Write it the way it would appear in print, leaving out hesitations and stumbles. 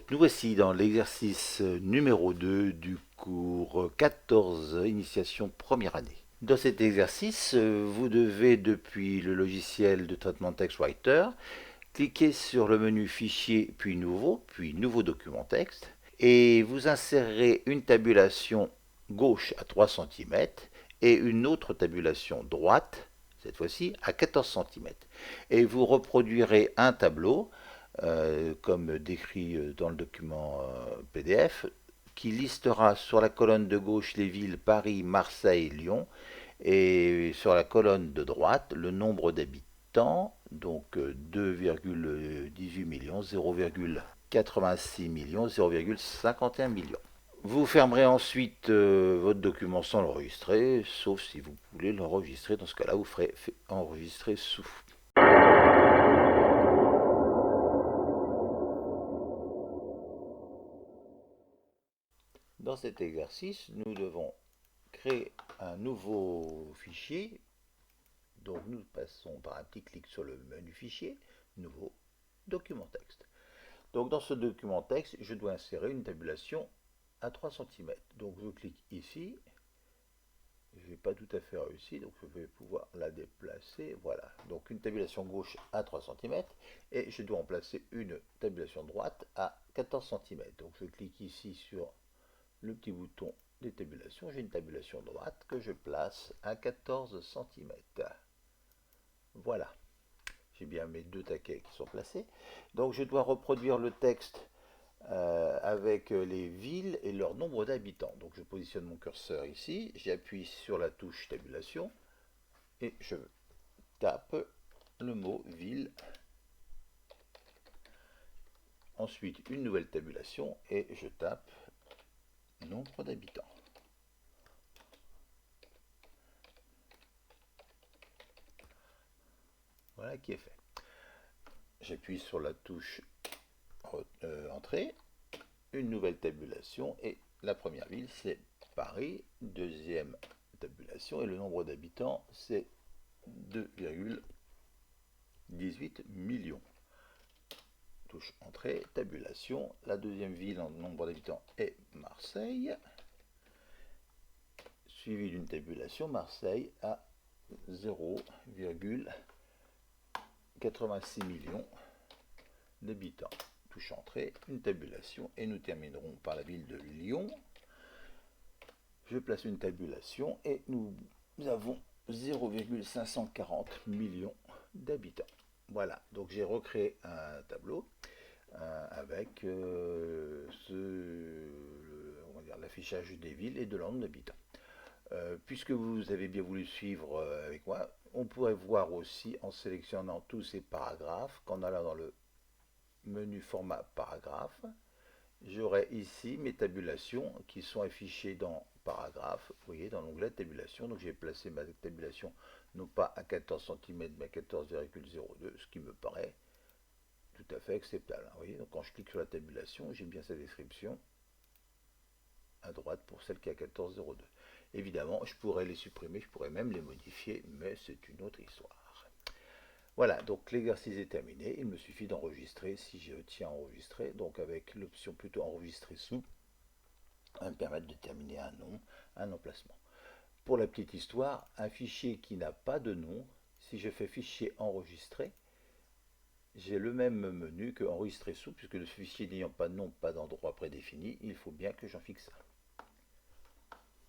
Donc nous voici dans l'exercice numéro 2 du cours 14, initiation première année. Dans cet exercice, vous devez, depuis le logiciel de traitement de texte Writer, cliquer sur le menu Fichier, puis Nouveau document texte, et vous insérerez une tabulation gauche à 3 cm et une autre tabulation droite, cette fois-ci à 14 cm. Et vous reproduirez un tableau comme décrit dans le document PDF, qui listera sur la colonne de gauche les villes Paris, Marseille, Lyon, et sur la colonne de droite le nombre d'habitants, donc 2,18 millions, 0,86 millions, 0,51 millions. Vous fermerez ensuite votre document sans l'enregistrer, sauf si vous voulez l'enregistrer. Dans ce cas-là, vous ferez enregistrer sous. Dans cet exercice, nous devons créer un nouveau fichier. Donc nous passons par un petit clic sur le menu fichier, nouveau document texte. Donc dans ce document texte, je dois insérer une tabulation à 3 cm. Donc je clique ici. Je n'ai pas tout à fait réussi, donc je vais pouvoir la déplacer. Voilà, donc une tabulation gauche à 3 cm et je dois en placer une tabulation droite à 14 cm. Donc je clique ici sur le petit bouton des tabulations, j'ai une tabulation droite que je place à 14 cm. Voilà, j'ai bien mes deux taquets qui sont placés. Donc je dois reproduire le texte avec les villes et leur nombre d'habitants. Donc je positionne mon curseur ici, j'appuie sur la touche tabulation et je tape le mot ville. Ensuite une nouvelle tabulation et je tape nombre d'habitants. Voilà qui est fait. J'appuie sur la touche entrée, une nouvelle tabulation et la première ville c'est Paris, deuxième tabulation et le nombre d'habitants c'est 2,18 millions. Touche entrée, tabulation, la deuxième ville en nombre d'habitants est Marseille, suivi d'une tabulation Marseille à 0,86 millions d'habitants. Touche entrée, une tabulation et nous terminerons par la ville de Lyon. Je place une tabulation et nous avons 0,540 millions d'habitants. Voilà, donc j'ai recréé un tableau avec l'affichage des villes et de leur nombre d'habitants. Puisque vous avez bien voulu suivre avec moi, on pourrait voir aussi en sélectionnant tous ces paragraphes qu'en allant dans le menu format paragraphe, j'aurai ici mes tabulations qui sont affichées dans paragraphe, vous voyez, dans l'onglet tabulation. Donc j'ai placé ma tabulation non pas à 14 cm mais à 14,02, ce qui me paraît tout à fait acceptable. Vous voyez, donc quand je clique sur la tabulation, j'ai bien sa description à droite pour celle qui est à 14,02. Évidemment, je pourrais les supprimer, je pourrais même les modifier, mais c'est une autre histoire. Voilà, donc l'exercice est terminé. Il me suffit d'enregistrer si je tiens à enregistrer. Donc avec l'option plutôt enregistrer sous, va me permettre de terminer un nom, un emplacement. Pour la petite histoire, un fichier qui n'a pas de nom, si je fais fichier enregistrer, j'ai le même menu que enregistrer sous, puisque le fichier n'ayant pas de nom, pas d'endroit prédéfini, il faut bien que j'en fixe un.